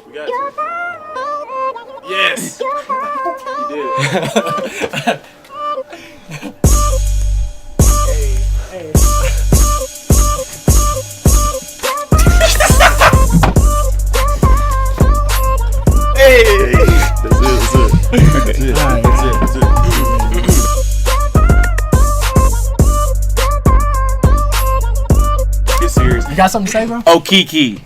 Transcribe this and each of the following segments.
We got you. Yes. You did. Hey. Hey. That's it. All right. That's it. Get serious. You got something to say, bro? Oh, Kiki.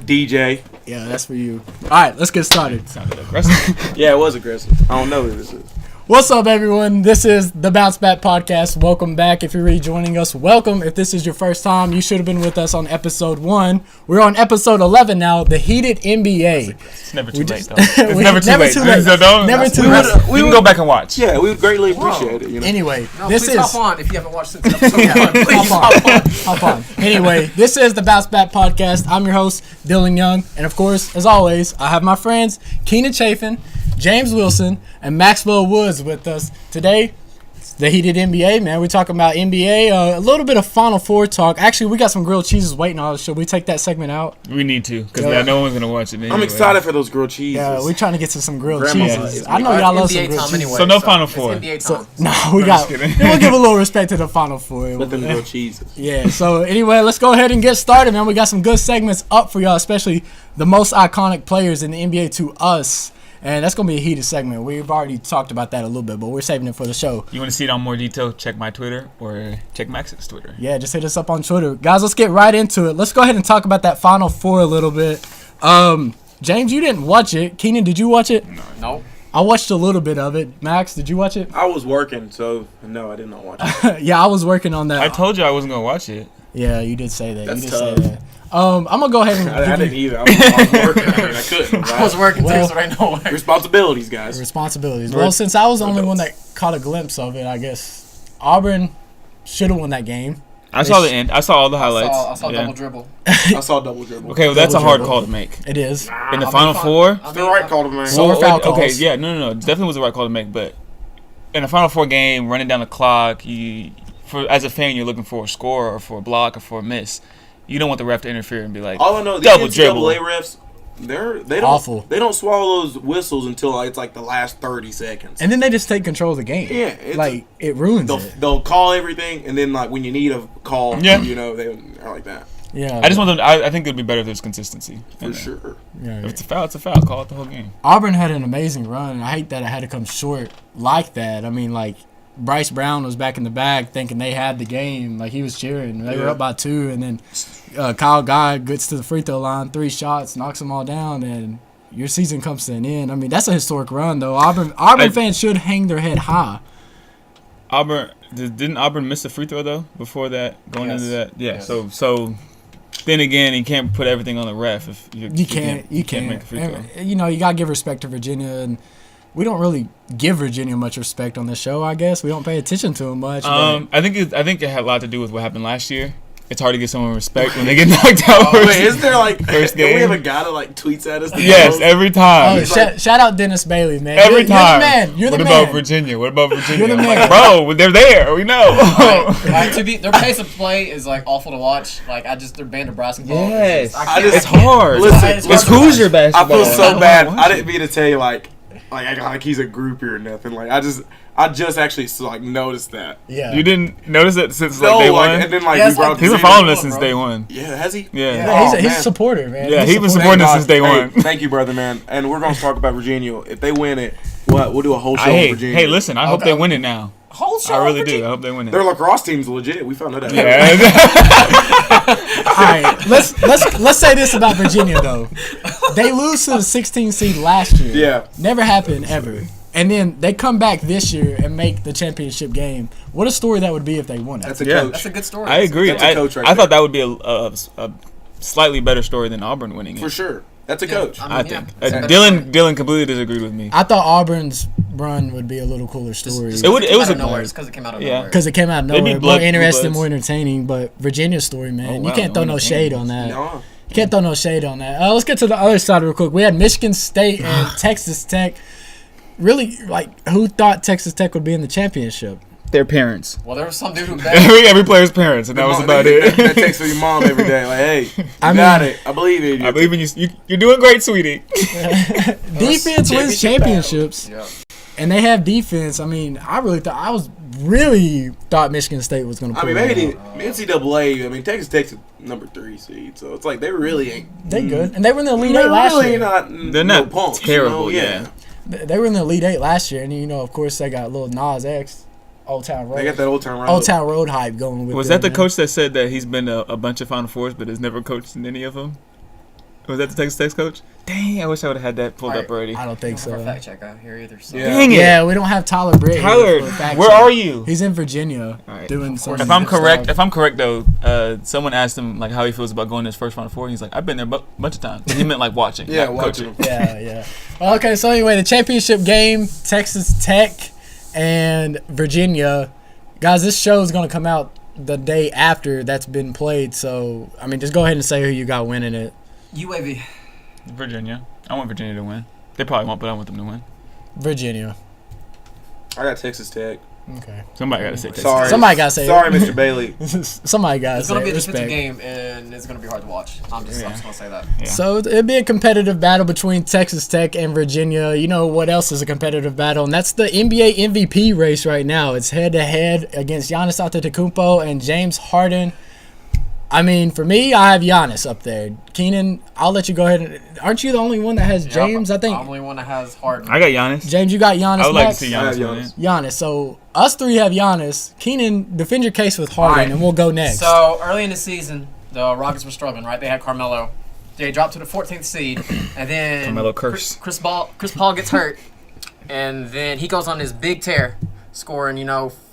DJ. Yeah, that's for you. All right, let's get started. Sounded aggressive. Yeah, it was aggressive. I don't know who this is. What's up, everyone? This is the Bounce Back Podcast. Welcome back. If you're rejoining us, welcome. If this is your first time, you should have been with us on episode 1. We're on episode 11 now, the heated NBA. It's never too late, though. It's Never too late. So don't, Never too we late. would- You can go back and watch. Yeah, we would greatly appreciate it. You know? Anyway, No, this please is... hop on if you haven't watched since episode 1. Please Hop on. Anyway, this is the Bounce Back Podcast. I'm your host, Dylan Young. And of course, as always, I have my friends, Keenan Chafin, James Wilson, and Maxwell Woods with us. Today, it's the heated NBA, man. We're talking about NBA, a little bit of Final Four talk. Actually, we got some grilled cheeses waiting on us. Should we take that segment out? We need to, because Yeah. no one's going to watch it anyway. I'm excited for those grilled cheeses. Yeah, we're trying to get to some grilled Grandma's cheeses. is I know y'all love some NBA grilled time cheese. anyway. So no Final Four. It's NBA So, time. no, we got. just kidding. We'll give a little respect to the Final Four. With them grilled cheeses. Yeah, so anyway, let's go ahead and get started, man. We got some good segments up for y'all, especially the most iconic players in the NBA to us. And that's going to be a heated segment. We've already talked about that a little bit, but we're saving it for the show. You want to see it on more detail, check my Twitter or check Max's Twitter. Yeah, just hit us up on Twitter. Guys, let's get right into it. Let's go ahead and talk about that Final Four a little bit. James, you didn't watch it. Keenan, did you watch it? Nope. I watched a little bit of it. Max, did you watch it? I was working, so no, I did not watch it. Yeah, I was working on that. I told you I wasn't going to watch it. Yeah, you did say that. That's you did tough. say that. I'm going to go ahead and I give didn't you either. I was working. I mean, I couldn't. Right? I was working Well- too, so right now. Responsibilities, guys. responsibilities. Well, since I was the only one that caught a glimpse of it, I guess Auburn should have won that game. I saw the end. I saw all the highlights. I saw Yeah. double dribble. I saw double dribble. Okay, well, that's a Double hard dribble. call to make. It is. In the Final Four? It's the right call to make. So- Four foul Okay, calls. yeah, no. It definitely was the right call to make, but in a Final Four game, running down the clock, as a fan, you're looking for a score or for a block or for a miss. You don't want the ref to interfere and be like, All I know, the double dribble. NCAA refs, they don't Awful. They don't swallow those whistles until it's like the last 30 seconds. And then they just take control of the game. Yeah, it's like it ruins it. They'll call everything, and then like when you need a call, Yeah. you know, they are like that Yeah, I just want them. I think it would be better if there's consistency. for sure. Yeah. If it's a foul, it's a foul. Call it the whole game. Auburn had an amazing run. And I hate that it had to come short like that. I mean, like Bryce Brown was back in the bag thinking they had the game. Like he was cheering. They were Yeah. up by 2, and then Kyle Guy gets to the free throw line, 3 shots, knocks them all down, and your season comes to an end. I mean, that's a historic run, though. Auburn fans should hang their head high. Didn't Auburn miss a free throw though before that? Going Yes. into that, yeah. Yes. So then again, you can't put everything on the ref if you can't make a free throw. And, you know, you gotta give respect to Virginia, and we don't really give Virginia much respect on this show. I guess we don't pay attention to them much. but- I think it had a lot to do with what happened last year. It's hard to give someone respect when they get knocked out. Wait, is there like First don't we have game? a guy that like tweets at us? Yes, every time. Oh, shout out Dennis Bailey, man. Every You're time. the man. You're the what man. about Virginia? What about Virginia? You're the I'm man. like, bro, they're there. We know. Their pace of play is like awful to watch. Like their band of basketball. Yes. I just- It's hard. Listen, it's Hoosier I basketball. feel so don't bad. watch I it. didn't mean to tell you like he's a groupie or nothing. Like I just actually like noticed that. Yeah. You didn't notice it since No, day like one? and then like Yes, we brought up He's the been season. following us since day one. Yeah, has he? Yeah. Yeah, he's a man. supporter, man. Yeah, he was supporting- supporting us since day one. Thank you, brother, man. And we're gonna talk about Virginia. If they win it, we'll do a whole show on Virginia. Hey, listen, I hope Okay. they win it now. Whole show. I really do. I hope they win it. Their lacrosse team's legit. We found that out. Yeah. All right, let's say this about Virginia though. They lose to the 16 seed last year. Yeah. Never happened ever. And then they come back this year and make the championship game. What a story that would be if they won it. That's a Yeah. coach. That's a good story. I agree. That's a coach right I thought there. that would be a slightly better story than Auburn winning it. For sure. That's a coach. I think. It's a better story. Dylan completely disagreed with me. I thought Auburn's run would be a little cooler story. It was out a of nowhere. It's because it came out of Yeah. nowhere. Because it came out of They beat nowhere. Blood- More interesting, Bloods. more entertaining. But Virginia's story, man, Oh, you wow, can't throw no more shade entertaining. on that. No. You can't throw no shade on that. Let's get to the other side real quick. We had Michigan State and Texas Tech. Really, like, who thought Texas Tech would be in the championship? Their parents. Well, there was some dude who bet. Every player's parents, and that was about it. That takes for your mom every day. Like, hey, you I got mean- it. I believe in you. I believe in you. You're doing great, sweetie. Defense wins championships, Yeah. and they have defense. I mean, I really thought Michigan State was going to I pull mean, maybe it out. the NCAA. I mean, Texas Tech's a number 3 seed, so it's like they really ain't. They good, and they were in the Elite They're Eight last really year. not. They're not punks, terrible, you know? yeah. They were in the Elite Eight last year, and of course, they got little Nas X, Old Town Road. They got that Old Town Road. Old Town Road hype going with Was them, that the man. coach that said that he's been to a bunch of Final Fours, but has never coached in any of them? Was that the Texas Tech coach? Dang, I wish I would have had that pulled up already. I don't think For a so. fact check out here either. So. Yeah. Dang it. Yeah, we don't have Tyler Britt. here Tyler, for a fact where check. are you? He's in Virginia All right. doing some. If I'm correct, stuff. though, someone asked him like how he feels about going to his first Final Four. He's like, I've been there a bunch of times. He meant like watching. Yeah, not watching coaching. them. Yeah. Okay, so anyway, the championship game, Texas Tech and Virginia. Guys, this show is going to come out the day after that's been played. So, I mean, just go ahead and say who you got winning it. UAV. Virginia. I want Virginia to win. They probably won't, but I want them to win. Virginia. I got Texas Tech. Okay. Somebody got to say Texas. Sorry. Somebody gotta say it. Sorry, Mr. Bailey. Somebody got to It's say gonna be it. a defensive Respect. game, and it's gonna be hard to watch. I'm just gonna say that. Yeah. So it'd be a competitive battle between Texas Tech and Virginia. You know what else is a competitive battle, and that's the NBA MVP race right now. It's head-to-head against Giannis Antetokounmpo and James Harden. I mean, for me, I have Giannis up there. Keenan, I'll let you go ahead. Aren't you the only one that has James? I think I'm the only one that has Harden. I got Giannis. James, you got Giannis. I would like to Max? see I have Giannis win Giannis. it. Giannis. So us three have Giannis. Keenan, defend your case with Harden, Alright. and we'll go next. So early in the season, the Rockets were struggling, right? They had Carmelo. They dropped to the 14th seed, and then Carmelo curse. Chris Paul gets hurt, and then he goes on this big tear, scoring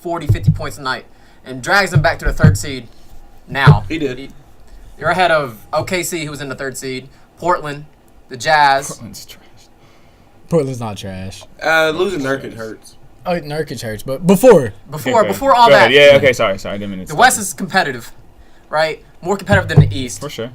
40, 50 points a night, and drags them back to the 3rd seed. Now He did. You're ahead of OKC, who was in the 3rd seed, Portland, the Jazz. Portland's trash. Portland's not trash. Losing Nurkic hurts. Oh, Nurkic hurts, but before. Before all Go that, ahead. Yeah, okay, sorry. I didn't mean to the stop West you. is competitive, right? More competitive than the East. For sure.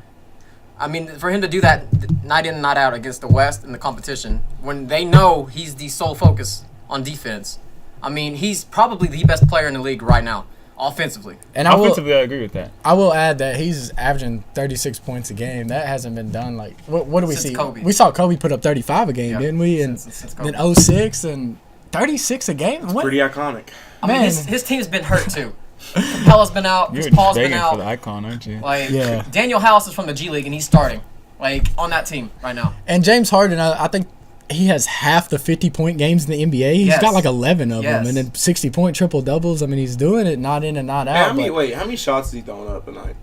I mean, for him to do that night in and night out against the West in the competition, when they know he's the sole focus on defense, I mean, he's probably the best player in the league right now, offensively. And Offensively, I agree with that. I will add that he's averaging 36 points a game. That hasn't been done. Like, what do we Since see? Kobe. We saw Kobe put up 35 a game, Yeah, didn't we? And since Kobe. then 06 and 36 a game. What? Pretty iconic. I mean, Man. his team's been hurt too. Capella's been out. You're Chris Paul's been begging for the out. icon, aren't you? Like Yeah. Daniel House is from the G League and he's starting, like on that team right now. And James Harden, I think he has half the 50-point games in the NBA. He's Yes. got like 11 of them, Yes. and then 60-point triple doubles. I mean, he's doing it not in and not Man, out. how many, but wait, how many shots is he throwing up a night?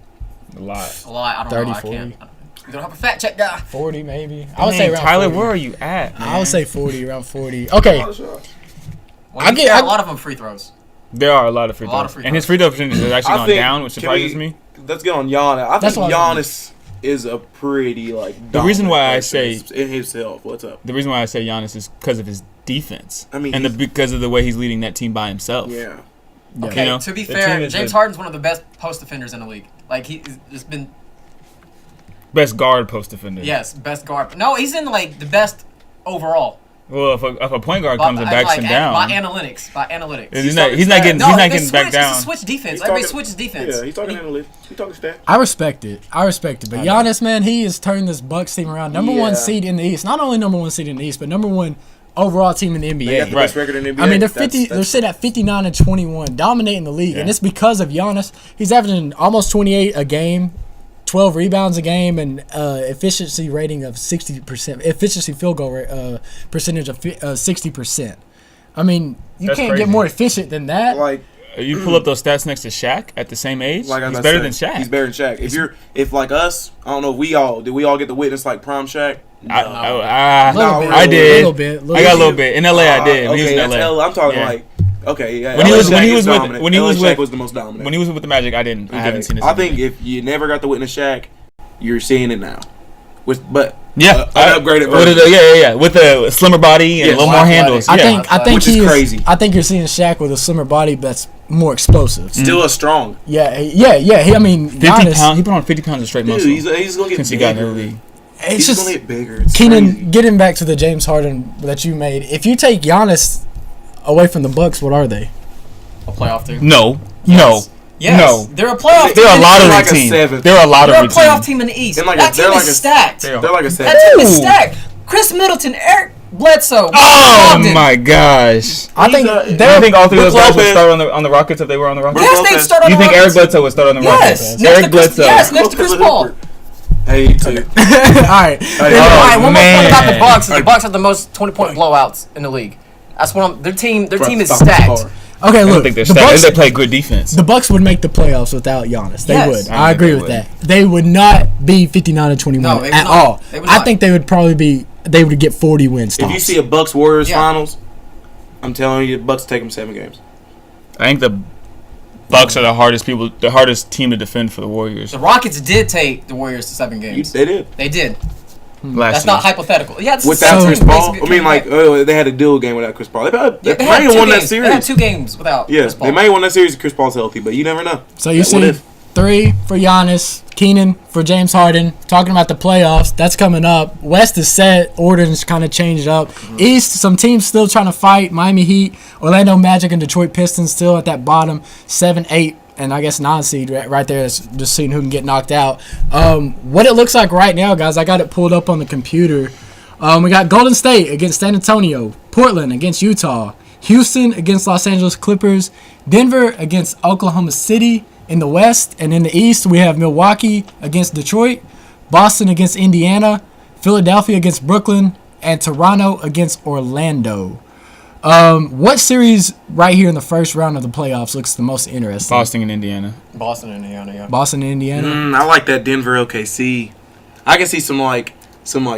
A lot. A lot. I don't 30, know. I 40. can't. We don't have a fact check guy. 40 maybe. I would say around Tyler, 40. where are you at? I would man? say 40, around 40. Okay, A lot of shots. Well, a lot of them free throws. There are a lot of free A throws. lot of free And his throws. free throw percentage has actually I gone think- down, which can surprises we- me. Let's get on Giannis. I That's think what I was Giannis is a pretty The reason why I dominant say- player in himself. What's up? The reason why I say Giannis is because of his defense. I mean, and because of the way he's leading that team by himself. Yeah. Okay, You know, to be the fair, team is James the Harden's one of the best post defenders in the league. Like he's just been best guard post defender. best guard. No, he's in like the best overall. Well, if a point guard comes and backs him down, by analytics. he's not getting back down. It's a switch defense. He's Everybody talking- switches defense. Yeah, he's talking analytics. He's talking stats. I respect it. But Giannis, man, he has turned this Bucks team around. Number one Yeah. seed in the East. Not only number one seed in the East, but number one overall team in the NBA. They got the best record in the NBA. I mean, they're That's- 50. They're sitting at 59 and 21, dominating the league, and Yeah. it's because of Giannis. He's averaging almost 28 a game, 12 rebounds a game, and efficiency rating of 60%. Efficiency field goal percentage of 60%. I mean, you That's can't crazy. get more efficient than that. Like, You pull up those stats next to Shaq at the same age. like He's I better said, than Shaq. He's better than Shaq. If like us, I don't know. Did we all get to witness like prime Shaq? I Little bit, I did. little bit. I got a little bit in LA. I did when he was Okay, in that's LA. I'm talking Yeah. like. Okay, yeah. When he LA was- when Shaq he is was with- dominant. when he LA was Shaq with- was the most dominant. When he was with the Magic, I didn't. I haven't seen his. I think if you never got to witness Shaq, you're seeing it now. But yeah, an upgraded with version. yeah, with a slimmer body and Yes. a little more Athletic. handles. I Yeah. think Which is he is crazy. I think you're seeing Shaq with a slimmer body that's more explosive. Still a strong. Yeah. I mean, 50 Giannis, pounds. He put on 50 pounds of straight Dude, muscle he's gonna get since he bigger. got in the league. it's He's just gonna get bigger. It's Keenan, crazy. getting back to the James Harden that you made. If you take Giannis away from the Bucks, what are they? a playoff team. No. Yes. No. Yes. No. They're a playoff team. They're a lottery like a team. seventh. They're a They're lottery a playoff team. team in the East. They're like That team is stacked. They're like a That seven. team is Ooh. stacked. Chris Middleton, Eric Bledsoe. Oh Brogdon. my gosh. I think Do you they're think all three of those Brook guys would Lopez. start on the Rockets if they were on the Rockets? Yes, Brook they'd Lopez. Do start on you the think Eric Rockets. Bledsoe would start on the Yes. Rockets? Next Eric to Chris, Bledsoe. yes, next to Chris Paul. Hey, too. all right. All right, one more point about the man. Bucks. Is the Bucks have the most 20-point blowouts in the league. That's what their team is Stop the stacked. car. Okay, I look. don't think they're the stacked. Bucks, They play good defense. the Bucks would make the playoffs without Giannis. They Yes. would. I I think agree they with would. that. They would not be 59-21 No, they would at not. all. They would I not. think they would probably be. They would get 40 wins. If you see a Bucks Warriors Yeah. finals, I'm telling you, the Bucks take them 7 games. I think the Bucks are the hardest team to defend for the Warriors The Rockets did take the Warriors to 7 games. They did. They did. last That's year. not hypothetical. Yeah, it's Without the Chris same Paul, team I mean, like basically. they had a dual game without Chris Paul. They Yeah, might they had have 2 won that games. They had series. 2 games without Yeah, Chris Paul. they may have won that series if Chris Paul's healthy, but you never know. So you What see if? 3 for Giannis, Keenan for James Harden. Talking about the playoffs, that's coming up. West is set. Order's kind of changed up. East, some teams still trying to fight. Miami Heat, Orlando Magic, and Detroit Pistons still at that bottom 7, 8, and I guess 9 seed right there. That's just seeing who can get knocked out. What it looks like right now, guys, I got it pulled up on the computer. We got Golden State against San Antonio, Portland against Utah, Houston against Los Angeles Clippers, Denver against Oklahoma City in the West, and in the East we have Milwaukee against Detroit, Boston against Indiana, Philadelphia against Brooklyn, and Toronto against Orlando. What series right here in the first round of the playoffs looks the most interesting? Boston and Indiana. Boston and Indiana, yeah. Boston and Indiana. I like that Denver OKC. I can see some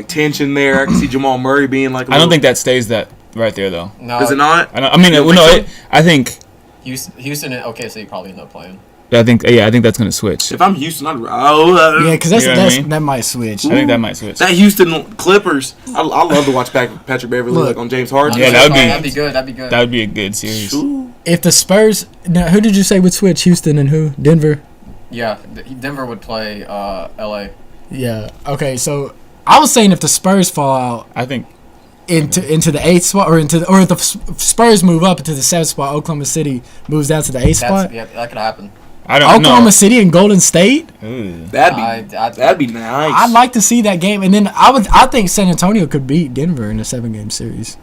tension there. I can see Jamal Murray being like. I don't think that stays that right there though. No, Is it not? I mean, You don't no. think I think Houston and OKC probably end up playing. I think that's gonna switch. If I'm Houston, I'd Yeah, because You know what I mean? that might switch. I think that might switch. that Houston Clippers. I love to watch Patrick Beverly Look. like on James Harden. Yeah, that'd be- That'd be good. That'd be good. That would be a good series. Ooh. If the Spurs, now who did you say would switch? Houston and who? Denver. Yeah, Denver would play LA. Yeah. Okay. So I was saying if the Spurs fall out I think into the 8th spot, or if the Spurs move up into the 7th spot, Oklahoma City moves down to the 8th spot. Yeah, that could happen. I don't know. Oklahoma City and Golden State. Ooh. That'd be nice. I'd like to see that game, and then I think San Antonio could beat Denver in a 7-game series.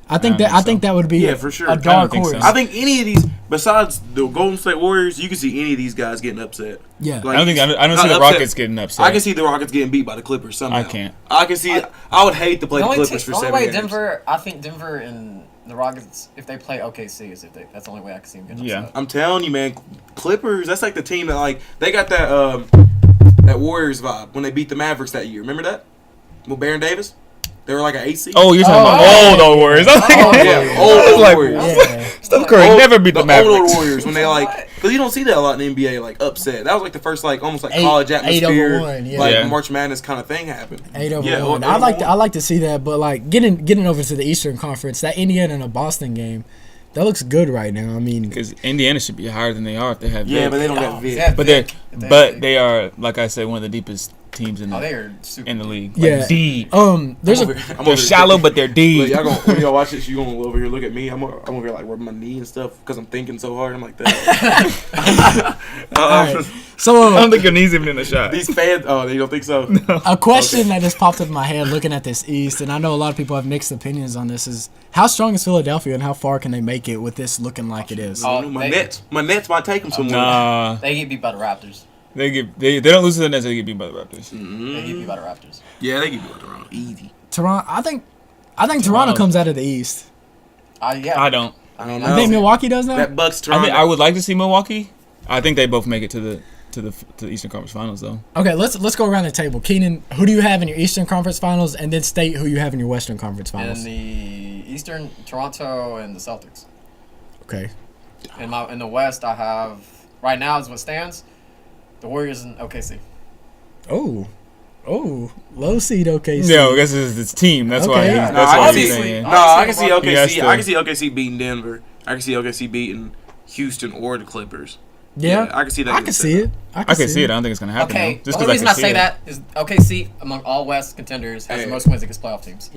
I think that would be Yeah, for sure. a I dark think horse. so. I think any of these, besides the Golden State Warriors, you can see any of these guys getting upset. Yeah. Like, I don't not see the upset. Rockets getting upset. I can see the Rockets getting beat by the Clippers somehow. I can't. I can see. I would hate to play the Clippers for the only 7 way games. Denver, I think Denver and the Rockets, if they play OKC, is that's the only way I can see them getting Yeah. upset. I'm telling you, man, Clippers. That's like the team that they got that that Warriors vibe when they beat the Mavericks that year. Remember that? With Baron Davis, they were like an 8 seed. Oh, you're talking about old Warriors. I was thinking, Oh, yeah, I was old like, Warriors. Yeah. Steph Curry never beat the old Mavericks. Warriors when they because you don't see that a lot in the NBA upset. That was like the first almost like Eight- college 8 atmosphere, over 1, yeah. like Yeah. March Madness kind of thing happened. 8 over Yeah, 1. 8 I over like to see that, but like getting over to the Eastern Conference, that Indiana and a Boston game, that looks good right now. I mean, Because Indiana should be higher than they are if they have. Yeah, Vic. but they don't have Vic. Yeah, But Vic. they are, like I said, one of the deepest teams in Oh, the they are super. in the league. Yeah. Like, deep. there's I'm a over here- I'm They're over here- shallow, but they're Look, deep. y'all gonna, when y'all watch this, you gonna over here look at me. I'm over here like rubbing my knee and stuff because I'm thinking so hard. I'm like that. all right. I So don't think your knee's even in the shot. These fans, you don't think so? a question that just popped up in my head looking at this East, and I know a lot of people have mixed opinions on this, is how strong is Philadelphia and how far can they make it with this looking like it is? I don't know, my Nets might take them somewhere. Nah, They get beat by the Raptors. they don't lose to the Nets. They get beat by the Raptors. They get beat by the Raptors. Yeah, they give you Toronto easy. Toronto, I think Toronto comes out of the East. Yeah. I don't. I don't I know. think Milwaukee does now. That Bucks I Toronto. think I would like to see Milwaukee. I think they both make it to the Eastern Conference Finals though. Okay, let's go around the table. Keenan, who do you have in your Eastern Conference Finals, and then state who you have in your Western Conference In Finals? the Eastern, Toronto and the Celtics. Okay. In the West, I have right now is what stands. The Warriors and OKC. Oh, low seed OKC. No, I guess it's his team. That's why. Okay. He's, No, that's I why can he's see- saying. No, I can see He has OKC. to. I can see OKC beating Denver. I can see OKC beating Houston or the Clippers. Yeah, I can see that. I can see it. I can see it. I don't think it's gonna happen. Okay, though. the Just only because reason I say that is OKC among all West contenders has Hey. the most wins against playoff teams.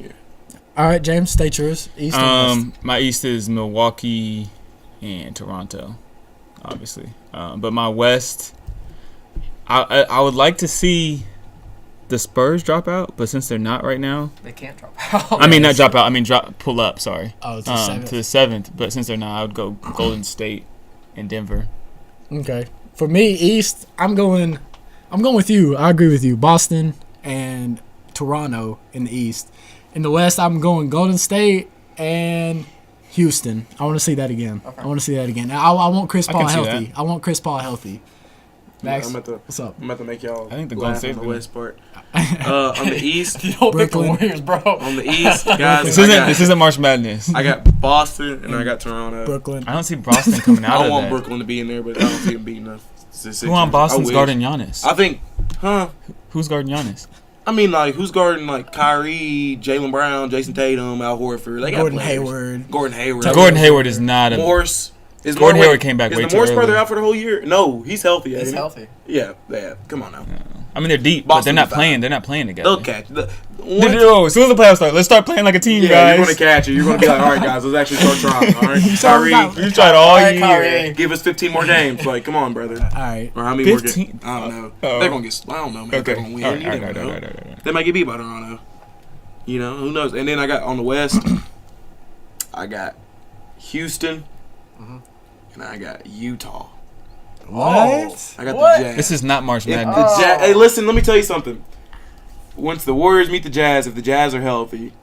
All right, James, state yours. East and West. My East is Milwaukee, and Toronto, obviously. But my West, I would like to see the Spurs drop out, but since they're not right now, They can't drop out. I mean not drop out. I mean pull up. Sorry. Oh, it's the seventh. To the 7th. But since they're not, I would go Golden State and Denver. Okay. For me, East, I'm going with you. I agree with you. Boston and Toronto in the East. In the West, I'm going Golden State and Houston. I want to see that again. Okay. I want to see that again. I want Chris I Paul can see healthy. that. I want Chris Paul healthy. Max, What's up? I'm about to make y'all I think the Golden laugh on State's the gonna- West part. On the East, You don't pick the Brooklyn. Warriors, bro. on the East, guys, This isn't March Madness. I got Boston and I got Toronto. Brooklyn. I don't see Boston coming out I of want that. Brooklyn to be in there, but I don't see them beating us. Who on Boston's guarding Giannis? I think, Who's guarding Giannis? I mean, like, who's guarding, like, Kyrie, Jaylen Brown, Jason Tatum, Al Horford? They got Gordon players. Hayward. Gordon Hayward. Gordon Hayward is not a. Morse. Is Gordon Morse- Hayward came back is way the too Morse early. brother out for the whole year? No, he's healthy. He's ain't he? healthy. Yeah. Come on now. I mean, they're deep, but they're Boston's not fine. playing. They're not playing together. They'll catch. As soon as the playoffs start, let's start playing like a team, Yeah, guys. you're going to catch it. You're going to be like, all right, guys, let's actually start trying. All right, Kyrie, You tried all Alright, year. Kyrie. give us 15 more games. Like, come on, brother. All right. Or how many more 15? games? I don't know. Oh. They're going to get. I don't know, man. Okay. They're going to win. All right, You all right, never all know. right, all right, all right. They might get beat by Toronto. You know, who knows? And then I got on the West, I got Houston, and I got Utah. What? I got What? the Jazz. This is not March If Madness. the Hey, listen, let me tell you something. Once the Warriors meet the Jazz, if the Jazz are healthy,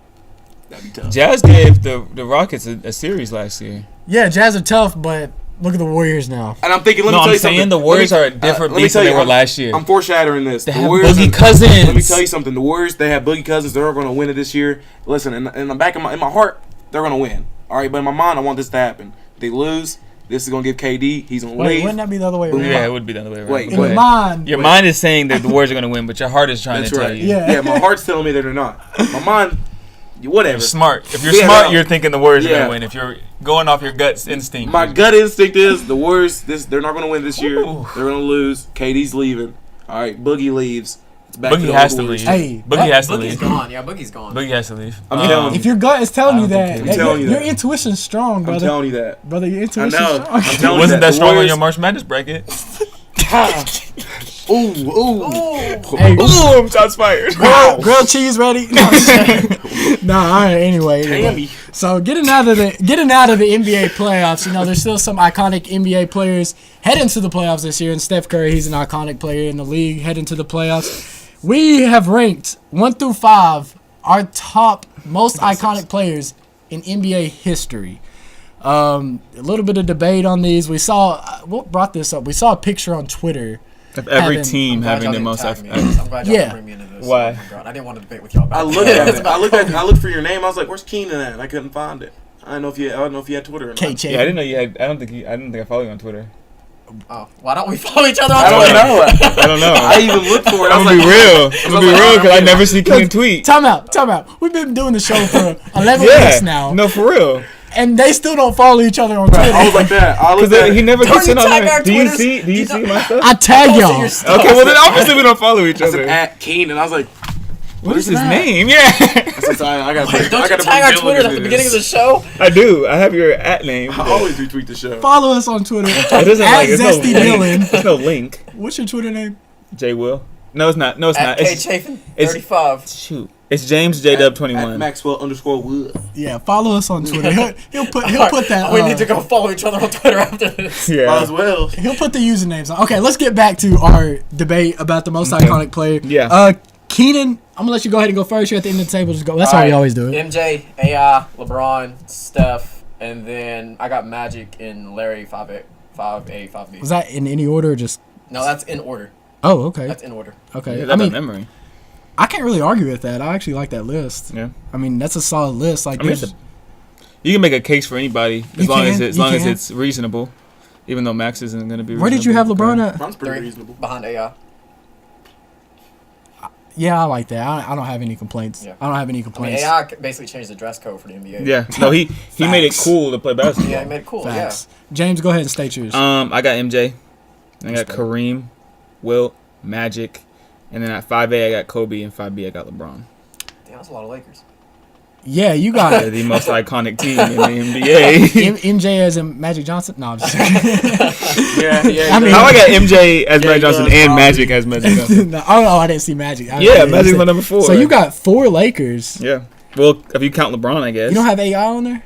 that'd be tough. Jazz gave the Rockets a series last year. Yeah, Jazz are tough, but look at the Warriors now. And I'm thinking, let No, me tell I'm you something. saying the Warriors are a different let me beast tell than you, they were I'm- last year. I'm foreshadowing this. They The have Warriors Boogie are- Cousins. Let me tell you something. The Warriors, they have Boogie Cousins. They're going to win it this year. Listen, in the back of in my heart, they're going to win. All right, but in my mind, I want this to happen. If they lose, this is going to give KD. He's going to Wait, leave. wouldn't that be the other way around? Yeah, it would be the other way around. Wait, In the wait. mind. Your mind is saying that the Warriors are going to win, but your heart is trying That's to tell right. you. Yeah. Yeah, my heart's telling me that they're not. My mind, whatever. You're smart. If you're Yeah, smart, no. you're thinking the Warriors are Yeah. going to win. If you're going off your gut's instinct. My gut instinct is the Warriors. They're not going to win this year. Ooh. They're going to lose. KD's leaving. All right, Boogie leaves. It's back to Boogie the has old to Warriors. leave. Hey, Boogie has to Boogie's leave. gone. Yeah, Boogie's gone. Boogie has to leave. I'm telling If your gut is telling you that, I'm telling you your that. intuition's strong, I'm brother. telling you that. Brother, your I intuition's know. strong. I'm It telling wasn't you that The strong on Warriors- your March Madness bracket. Ooh. Boom! Shots fired. Grilled cheese ready? No, all right. Anyway, Tammy. so getting out of the NBA playoffs, you know, there's still some iconic NBA players heading to the playoffs this year. And Steph Curry, he's an iconic player in the league heading to the playoffs. We have ranked 1 through 5 our top most iconic players in NBA history. A little bit of debate on these. We saw what brought this up. We saw a picture on Twitter. Of every Having- team I'm glad having y'all the didn't most. tag me in this. I'm glad y'all Yeah. didn't bring me into this. Why? Oh my God. I didn't want to debate with y'all about I this. looked It's at it. about Kobe. I looked for your name. I was like, "Where's Keenan at?" I couldn't find it. I don't know if you had Twitter or not. K. Yeah, I didn't know you had. I don't think I follow you on Twitter. Oh, why don't we follow each other on I don't Twitter? know. I don't know. I even looked for it. I I'm was gonna like, be real. I'm gonna be real because I never see King Look, tweet. Time out. We've been doing the show for 11 Yeah, weeks now, no, for real. and they still don't follow each other on Twitter. I was like that. I looked at Because he it. never Don't gets you in on tag there. our Do you Twitters? see? Do you see my stuff? I tag Posting y'all. your stuff. Okay, well then obviously we don't follow each I said other. at Keenan. I was like, What is his that? name? Yeah, I said, I got. Wait, don't you tag our Twitter at the beginning of the show? I do. I have your at name. I always retweet the show. Follow us on Twitter. It doesn't at like it's no Zesty link. Dylan. There's no link. What's your Twitter name? J Will. No, it's not. No, it's At not. K It's Chafin, it's- 35. shoot. It's James J Dub 21. At Maxwell_Wood. Yeah, follow us on Twitter. He'll put that. We need to go follow each other on Twitter after this. Might Yeah. as well. He'll put the usernames on. Okay, let's get back to our debate about the most iconic player. Yeah. Keenan, I'm gonna let you go ahead and go first. You're at the end of the table. Just go. That's how we Alright. always do it. MJ, AI, LeBron, Steph, and then I got Magic and Larry 5A, 5B. Was that in any order or just? No, that's in order. Oh, okay. That's in order. Okay. Yeah, I that's mean, memory. I can't really argue with that. I actually like that list. Yeah. I mean, that's a solid list. Like, I mean, there's- you can make a case for anybody as You long can, as you can. it's reasonable. Even though Max isn't going to be. where did you have reasonable. LeBron at? Mine's pretty 3 reasonable. behind AI. Yeah, I like that. I don't have any complaints. Yeah. I don't have any I mean, complaints. AI basically changed the dress code for the NBA. Yeah. No, he made it Facts. cool to play basketball. Yeah, he made it cool. Facts. James, go ahead and state yours. I got MJ. I got Respect. Kareem, Wilt, Magic, and then at 5A I got Kobe, and 5B I got LeBron. Yeah. Damn, that's a lot of Lakers. Yeah, you got They're the most iconic team in the NBA. MJ as in Magic Johnson. No, I'm just kidding. Yeah. I mean- How I got MJ as Magic Johnson does, and probably. Magic as Magic Johnson? No, oh, I didn't see Magic. Yeah, Magic's my number 4. So you got 4 Lakers. Yeah. Well, if you count LeBron, I guess. You don't have AI on there?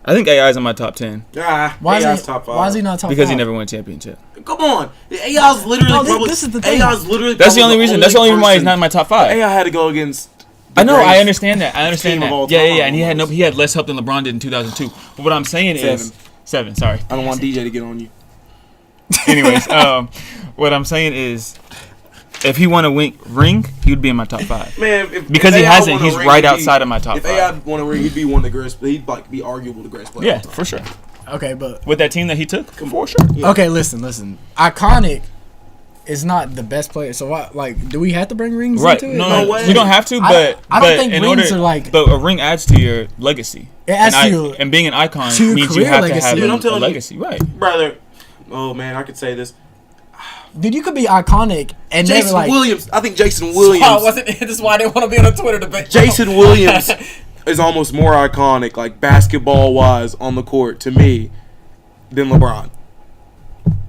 I think AI is in my top 10 Why AI's is, top 5. why is he not top because 5? he never won a championship. Come on. AI's literally No, probably. this is the thing. AI's literally. That's the probably only reason. That's the only reason why he's person- not in my top 5. AI had to go against. I know. I greatest understand that. I understand team of all that. Yeah, time, and he had almost. he had less help than LeBron did in 2002. But what I'm saying is 7. Sorry. I don't want DJ to get on you. Anyways, what I'm saying is, if he won a ring, he would be in my top 5. Man, if, Because if he AI hasn't, won a he's ring, right he'd be- outside of my top If 5. AI won a ring, he'd be one of the greatest. He'd like be arguable the greatest player. Yeah, of all time. for sure. Okay, but With that team that he took, for sure. Yeah. okay, listen. Iconic is not the best player. So why, like, do we have to bring rings Right. into it? No, Like, way. you don't have to, I but don't but think in rings order, are like- but a ring adds to your legacy. It adds and to your- and being an icon to your means you career have legacy. to have Dude, I'm a telling you. legacy, right? Brother. Oh man, I could say this. Dude, you could be iconic and never Jason like. Williams. I think Jason Williams. Oh, wasn't this is why I didn't want to be on a Twitter debate. Jason Williams is almost more iconic, like basketball wise, on the court to me than LeBron.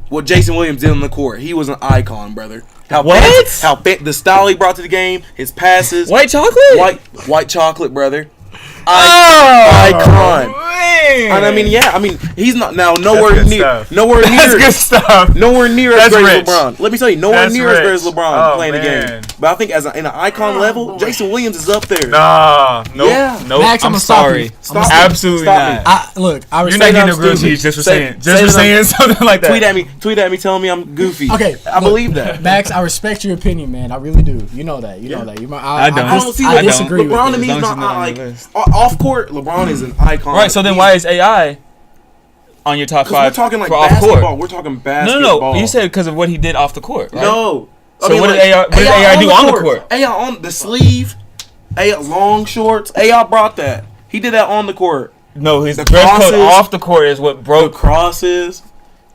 What Jason Williams did on the court, he was an icon, brother. The style he brought to the game, his passes, White chocolate. white chocolate, brother. Oh, Icon. man. And I mean, he's not now nowhere good near, stuff. nowhere That's near, good stuff. nowhere near as That's great rich. as LeBron. Let me tell you, nowhere That's near as great as rich. LeBron Oh, playing the man. game. But I think in an icon level, Jason Williams is up there. Nah, nope, Yeah. nope. Max, I'm I'ma stop sorry. you. Stop me. Absolutely Stop me. not. Look, I You're respect. not getting I'm no grilled stupid. cheese just for Say- saying say that something like that. Tweet at me, telling me I'm goofy. Okay, I look, believe that. Max, I respect your opinion, man. I really do. You know that. You know that. I don't. I don't see I that. disagree with LeBron it. to me As is long as not you're not on like the list. off court. LeBron is an icon. Right. So then, why is AI on your top 'Cause 5 we're talking like for off basketball. court? We're talking No, basketball. no. You said because of what he did off the court, right? no. So what did AI do on the court? AI on the sleeve. AI long shorts. AI brought that. He did that on the court. No, his The dress code crosses. off the court is what The broke. crosses.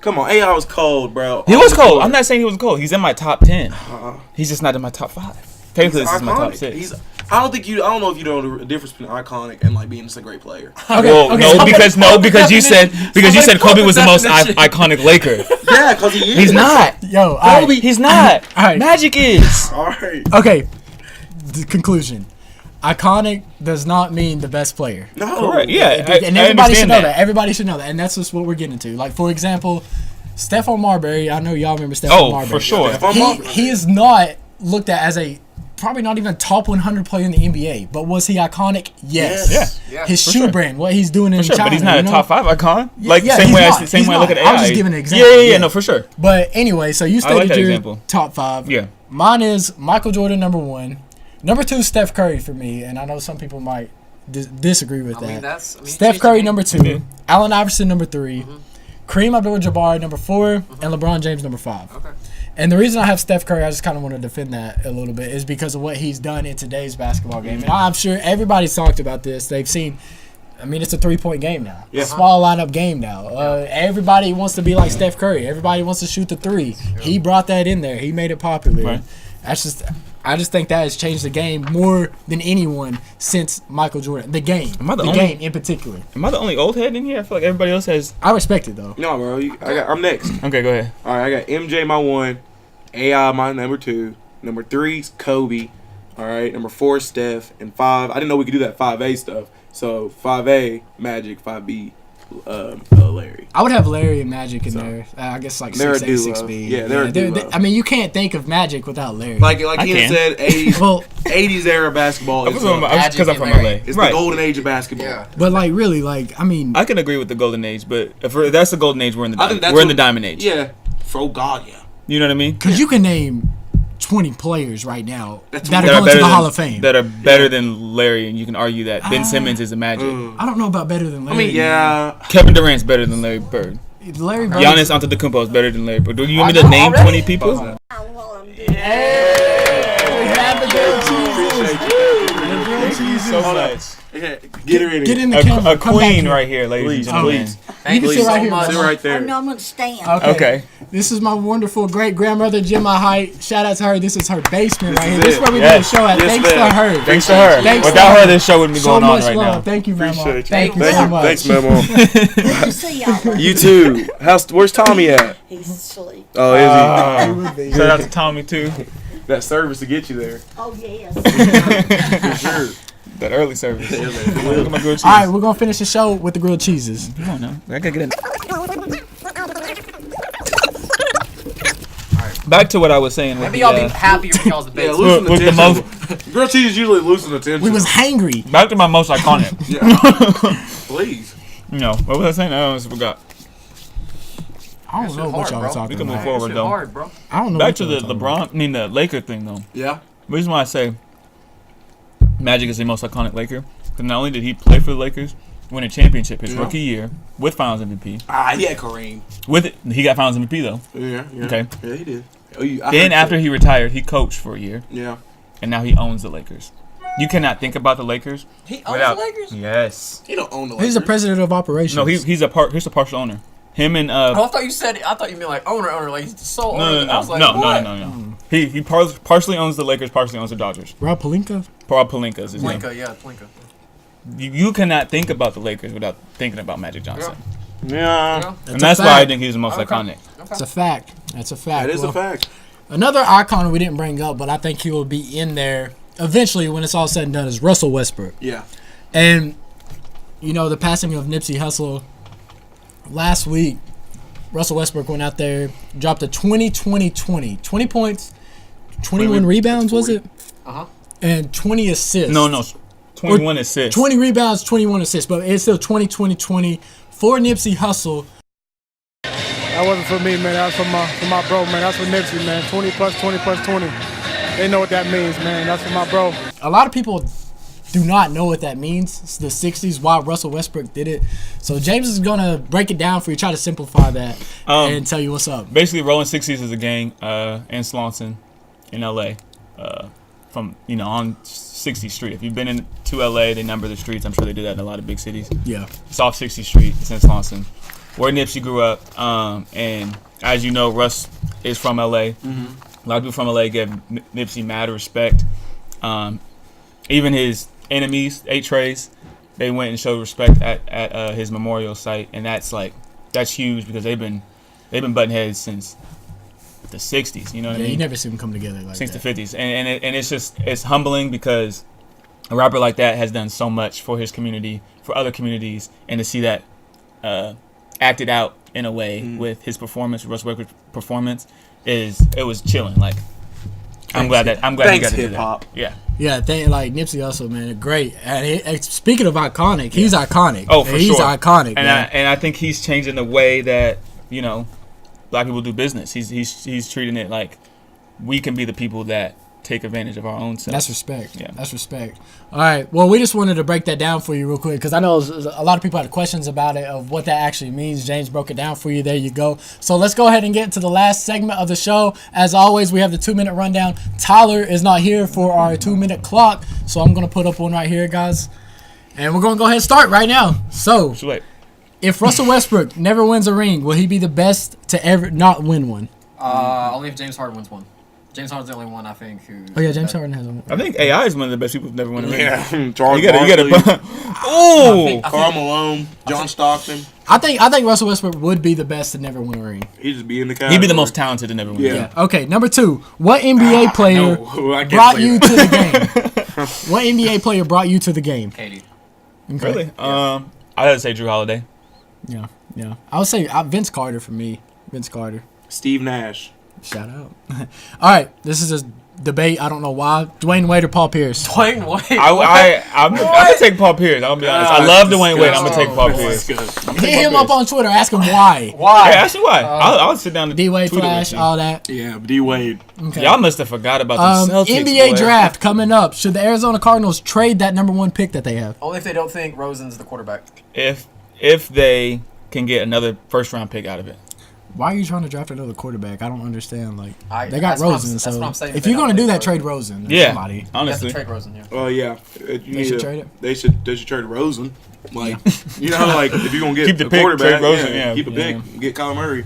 Come on, AI was cold, bro. He On was the cold. court. I'm not saying he was cold. He's in my top 10. Uh-uh. He's just not in my top 5. Technically, this is my top Iconic. 6. I don't know if you know the difference between iconic and like being just a great player. Okay, Well, okay, no, somebody because you said Kobe quote was the the most definition. iconic Laker. Yeah, because he is. He's not. Yo, all right. He's not. All right. Magic is. All right. Okay. The conclusion. Iconic does not mean the best player. No. Correct. Yeah, And I everybody should understand know that. Everybody should know that. And that's just what we're getting into. Like, for example, Stephon Marbury. I know y'all remember Stephon Oh, Marbury. for sure. Stephon Marbury. He is not looked at as a probably not even top 100 player in the NBA. But was he iconic? Yes. Yes. Yeah. His For shoe sure. brand, what he's doing in For sure, China. but he's not you a know? top 5 icon. Like yeah, same he's way, not. same He's way I look at not. AI. I was just giving an example. Yeah, Yeah. no, for sure. But anyway, so you I like stated that your example. top 5. Yeah. Mine is Michael Jordan, number 1. Number 2, Steph Curry for me. And I know some people might disagree with that. Steph Curry, number 2. Mhm. Allen Iverson, number 3. Kareem Abdul-Jabbar, number 4. And LeBron James, number 5. Okay. And the reason I have Steph Curry, I just kind of want to defend that a little bit, is because of what he's done in today's basketball game. And I'm sure everybody's talked about this. They've seen, I mean, it's a 3-point game now. Yeah. Small lineup game now. Everybody wants to be like Steph Curry. Everybody wants to shoot the 3. He brought that in there. He made it popular. Right. I just think that has changed the game more than anyone since Michael Jordan. The game. Am I the The only- game in particular. Am I the only old head in here? I feel like everybody else has. I respect it, though. No, bro. I'm next. Okay, go ahead. All right, I got MJ my 1, AI my number 2, number 3's Kobe. All right, number 4 Steph, and 5. I didn't know we could do that 5A stuff. So 5A Magic, 5B Larry. I would have Larry and Magic in there. I guess like They're a 6A, duo. 6B. Yeah, they're a duo. I mean, you can't think of Magic without Larry. Like I Ian can. said, 80s well, 80s era basketball is Because I'm Magic from and Larry. LA. it's Right. the golden age of basketball. Yeah. but like really, like I mean, I can agree with the golden age, but if that's the golden age, we're in the I think that's we're in what- the diamond age. Yeah. Oh God, yeah. You know what I mean? because you can name 20 players right now That's that are that going to the than, Hall of Fame. That are better than Larry, and you can argue that Ben Simmons is a Magic. I don't know about better than I Larry. mean, yeah. Kevin Durant's better than Larry Bird. man. Larry Bird. Giannis Antetokounmpo is better than Larry Bird. Do you want me I to know name already. 20 people? We had the good cheeses. grilled cheeses. So much. Yeah, get her in Get here. in the camera. A Come back queen here. right here, ladies and gentlemen. Please. You can sit right here. Sit right there. I'm going to stand. Okay. This is my wonderful great grandmother, Gemma Height. Shout out to her. This is her basement right here. is This is it. where we Yes. do the show at. Yes, Thanks ma'am. to her. Thanks to her. Thanks to Without her. her, this show wouldn't be So going on much right love. now. Thank you, Mama. Appreciate you. Thank you Thank so you. much. Thanks, Memo. Good to see y'all. You too. Where's Tommy at? He's asleep. Oh, is he? Shout out to Tommy too. That service to get you there. Oh, yes. For sure. That early service. Look at my grilled cheese. All right, we're going to finish the show with the grilled cheeses. Come on now. I gotta get in. Back to what I was saying. With Maybe the, y'all be happier with y'all's Yeah, debates. loosen the With the tension. Grilled cheese usually loosen the tension. We was hangry. back to my most iconic. Please. No, what was I saying? I almost forgot. I don't know what y'all were We talking can move about. forward Shit though. hard, bro. I don't know. Back what to y'all the were talking about. the Laker thing though. Yeah. The reason why I say Magic is the most iconic Laker, because not only did he play for the Lakers, win a championship his Yeah. rookie year with Finals MVP. Yeah, Kareem. With it, he got Finals MVP though. Yeah. Okay. Yeah, he did. Then after he retired, he coached for a year, Yeah. and now he owns the Lakers. You cannot think about the Lakers He owns without the Lakers? yes. He don't own the Lakers. He's the president of operations. No, he's a partial owner. Him and Oh, I thought you meant like owner, like he's the sole owner. I was like, what? no. He partially owns the Lakers, partially owns the Dodgers. Rob Pelinka? Rob Pelinka is his name. Plinka. You cannot think about the Lakers without thinking about Magic Johnson. Yeah. And that's why I think he's the most iconic. It's a fact. That's a fact. That is Well, a fact. Another icon we didn't bring up, but I think he will be in there eventually when it's all said and done, is Russell Westbrook. Yeah. And, you know, the passing of Nipsey Hussle last week, Russell Westbrook went out there, dropped a 20-20-20. 20 points, 21 rebounds, was it? Uh-huh. And 20 assists. No, 21 assists. 20 rebounds, 21 assists, but it's still 20-20-20 for Nipsey Hussle. That wasn't for me, man. That's for my bro, man. That's for Nipsey, man. 20 plus 20 plus 20. They know what that means, man. That's for my bro. A lot of people do not know what that means. It's the 60s, why Russell Westbrook did it. So James is going to break it down for you, try to simplify that, and tell you what's up. Basically, Rolling 60s is a gang in Swanson, in LA, from on 60th Street. If you've been to LA, they number the streets. I'm sure they do that in a lot of big cities. Yeah. It's off 60th Street. It's in Swanson, where Nipsey grew up. And as you know, Russ is from LA. Mm-hmm. A lot of people from LA give Nipsey mad respect. Even his enemies, 8 Trays, they went and showed respect at his memorial site, and that's huge because they've been butting heads since the 60s. You know what I mean? You never see them come together like Since that. the 50s, and it's humbling because a rapper like that has done so much for his community, for other communities, and to see that acted out in a way with his performance, Russ Westbrook's performance, it was chilling. Like I'm glad he got to do hip-hop. that. Yeah. Yeah, like Nipsey Hussle, man, great. And speaking of iconic, he's iconic. Oh, for he's sure. Iconic, And man. I think he's changing the way that black people do business. He's treating it like we can be the people that take advantage of our own self. That's respect. Yeah. That's respect. All right. Well, we just wanted to break that down for you real quick because I know a lot of people had questions about it, of what that actually means. James broke it down for you. There you go. So let's go ahead and get to the last segment of the show. As always, we have the 2-minute rundown. Tyler is not here for our 2-minute clock, so I'm going to put up one right here, guys. And we're going to go ahead and start right now. So, if Russell Westbrook never wins a ring, will he be the best to ever not win one? Only if James Harden wins one. James Harden's the only one I think who. Oh yeah, James Harden has one. I think AI is one of the best people who've never won a ring. Yeah. You gotta. Oh, Karl Malone, John Stockton. I think Russell Westbrook would be the best to never win a ring. He'd just be in the category. He'd be the most talented to never win a ring. Yeah. Okay, number 2. What NBA player brought you to the game? What NBA player brought you to the game? Katie. Okay. Really? I'd have to say Drew Holiday. Yeah. I would say Vince Carter for me. Vince Carter. Steve Nash. Shout out. All right, this is a debate. I don't know why. Dwayne Wade or Paul Pierce? Dwayne Wade. I'm gonna take Paul Pierce. I'll be honest. I love Dwayne Wade. I'm gonna take Paul Pierce. Hit him up on Twitter. Ask him why. Hey, ask me why. I'll sit down. D Wade tweet it with Flash, you. all that. Yeah, D Wade. Okay. Y'all must have forgot about the Celtics. NBA boy. draft coming up. Should the Arizona Cardinals trade that number 1 pick that they have? Only if they don't think Rosen's the quarterback. If they can get another first round pick out of it. Why are you trying to draft another quarterback? I don't understand. Like they got that's what I'm- Rosen, that's so what I'm saying. if They you're don't gonna do play that, trade Rosen. Rosen. or Yeah, somebody. You have to honestly. trade Rosen, yeah. Oh yeah, They should trade it. They should trade Rosen. Like you know, like if you're gonna get Keep the a pick, quarterback, trade Rosen, yeah. keep a pick, get Kyler Murray.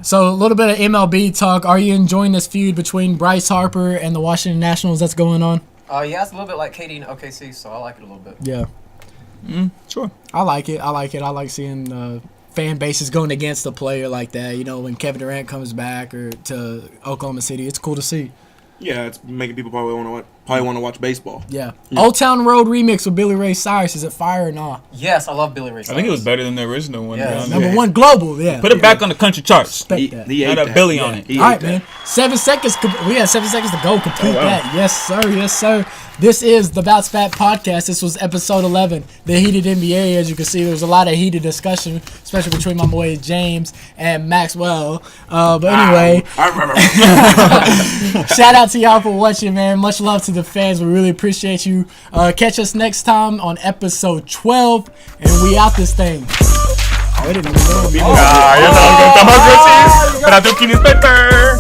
So a little bit of MLB talk. Are you enjoying this feud between Bryce Harper and the Washington Nationals that's going on? Yeah, it's a little bit like KD and OKC, so I like it a little bit. Yeah, Sure. I like it. I like seeing fan bases going against a player like that. You know, when Kevin Durant comes back or to Oklahoma City, it's cool to see. Yeah, it's making people probably want to watch baseball. Yeah. Old Town Road remix with Billy Ray Cyrus. Is it fire or not? Yes, I love Billy Ray I think it was better than the original one. Yeah. to be honest. Number one global. Yeah. Put it back on the country charts. Respect that. He Had ate a that. Billy on it. He All ate right, that. man. 7 seconds. We had 7 seconds to go. Complete wow. that. Yes, sir. Yes, sir. This is the Bounce Back Podcast. This was episode 11, the heated NBA. As you can see, there was a lot of heated discussion, especially between my boy James and Maxwell. But anyway, shout out to y'all for watching, man. Much love to the fans. We really appreciate you. Catch us next time on episode 12, and we out this thing. I didn't even know. Ah, ya sabes, estamos agresivos. Para tu King Inspector.